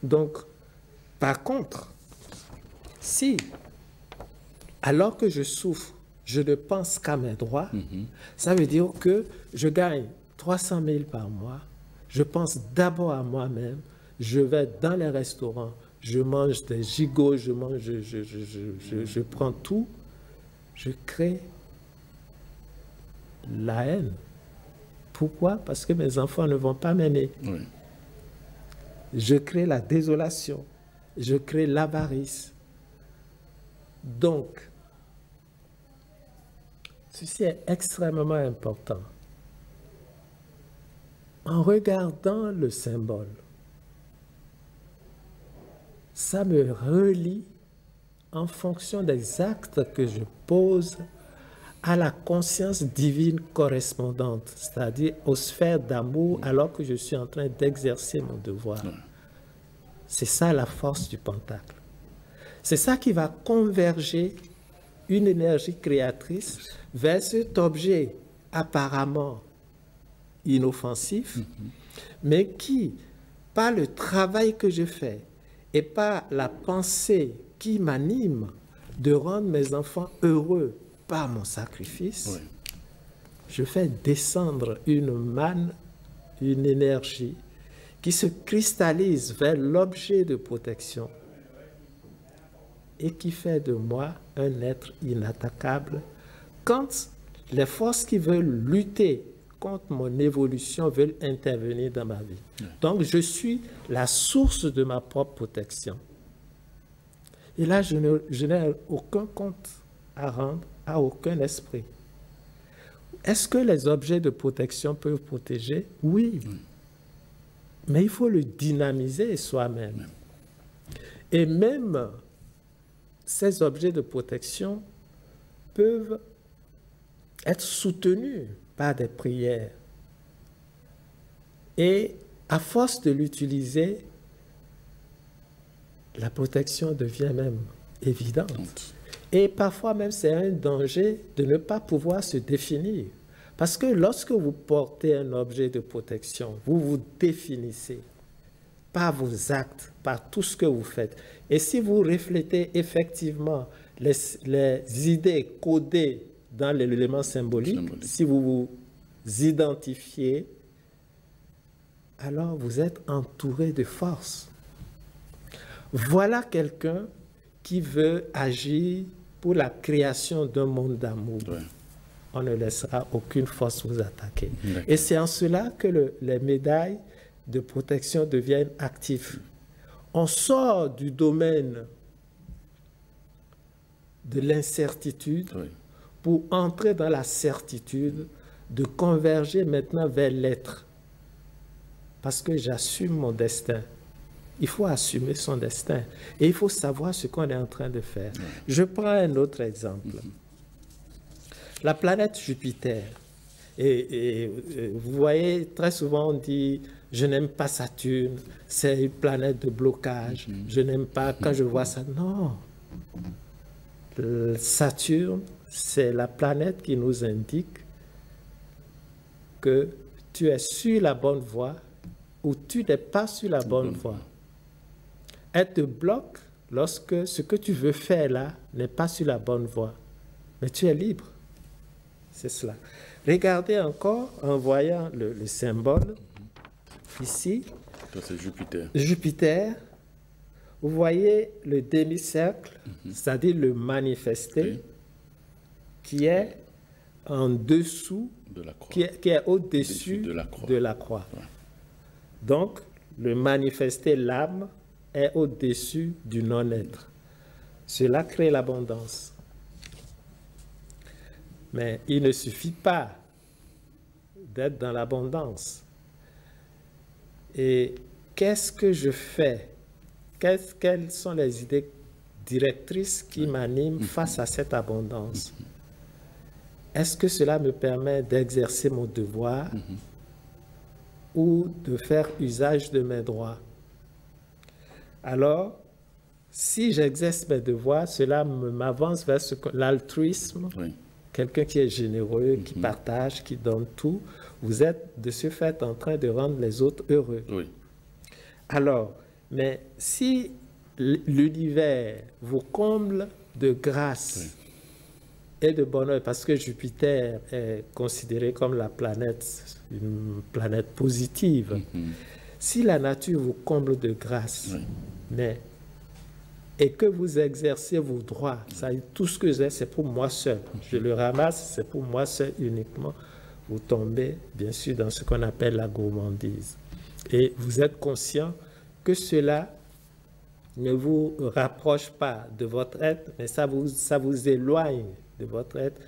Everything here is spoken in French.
Donc, par contre, si, alors que je souffre, je ne pense qu'à mes droits, ça veut dire que je gagne 300 000 par mois, je pense d'abord à moi-même, je vais dans les restaurants, je mange des gigots, je prends tout, je crée la haine. Pourquoi? Parce que mes enfants ne vont pas m'aimer. Oui. Je crée la désolation, je crée l'avarice. Donc, ceci est extrêmement important. En regardant le symbole, ça me relie en fonction des actes que je pose à la conscience divine correspondante, c'est-à-dire aux sphères d'amour alors que je suis en train d'exercer mon devoir. C'est ça la force du pentacle. C'est ça qui va converger une énergie créatrice vers cet objet apparemment inoffensif, mais qui, par le travail que je fais et par la pensée qui m'anime de rendre mes enfants heureux par mon sacrifice, Oui. je fais descendre une manne, une énergie qui se cristallise vers l'objet de protection et qui fait de moi un être inattaquable quand les forces qui veulent lutter contre mon évolution veulent intervenir dans ma vie. Donc, je suis la source de ma propre protection. Et là, je n'ai aucun compte à rendre à aucun esprit. Est-ce que les objets de protection peuvent protéger? Oui. Mais il faut le dynamiser soi-même. Et même ces objets de protection peuvent être soutenus par des prières. Et à force de l'utiliser, la protection devient même évidente. Et parfois même, c'est un danger de ne pas pouvoir se définir. Parce que lorsque vous portez un objet de protection, vous vous définissez par vos actes, par tout ce que vous faites. Et si vous reflétez effectivement les idées codées dans l'élément symbolique, si vous vous identifiez, alors vous êtes entouré de force. Voilà quelqu'un qui veut agir pour la création d'un monde d'amour. Ouais. On ne laissera aucune force vous attaquer. Et c'est en cela que les médailles de protection deviennent actives. On sort du domaine de l'incertitude pour entrer dans la certitude de converger maintenant vers l'être. Parce que j'assume mon destin. Il faut assumer son destin. Et il faut savoir ce qu'on est en train de faire. Je prends un autre exemple. La planète Jupiter. Et vous voyez, très souvent on dit, je n'aime pas Saturne, c'est une planète de blocage. Je n'aime pas, quand je vois ça, non. Saturne, c'est la planète qui nous indique que tu es sur la bonne voie ou tu n'es pas sur la bonne voie. Elle te bloque lorsque ce que tu veux faire là n'est pas sur la bonne voie. Mais tu es libre. C'est cela. Regardez encore en voyant le symbole ici. Ça, c'est Jupiter. Jupiter. Vous voyez le demi-cercle, c'est-à-dire le manifesté, qui est en dessous, de la croix. qui est au-dessus de la croix. Ouais. Donc, le manifesté, l'âme, est au-dessus du non-être. Cela crée l'abondance. Mais il ne suffit pas d'être dans l'abondance. Et qu'est-ce que je fais? Quelles sont les idées directrices qui m'animent face à cette abondance? Est-ce que cela me permet d'exercer mon devoir ou de faire usage de mes droits? Alors, si j'exerce mes devoirs, cela m'avance vers l'altruisme. Oui. Quelqu'un qui est généreux, qui partage, qui donne tout. Vous êtes de ce fait en train de rendre les autres heureux. Oui. Alors, Mais si l'univers vous comble de grâce et de bonheur, parce que Jupiter est considéré comme la planète, une planète positive, si la nature vous comble de grâce, mais et que vous exercez vos droits, ça, tout ce que j'ai, c'est pour moi seul. Je le ramasse, c'est pour moi seul uniquement. Vous tombez, bien sûr, dans ce qu'on appelle la gourmandise. Et vous êtes conscient que cela ne vous rapproche pas de votre être, mais ça vous éloigne de votre être,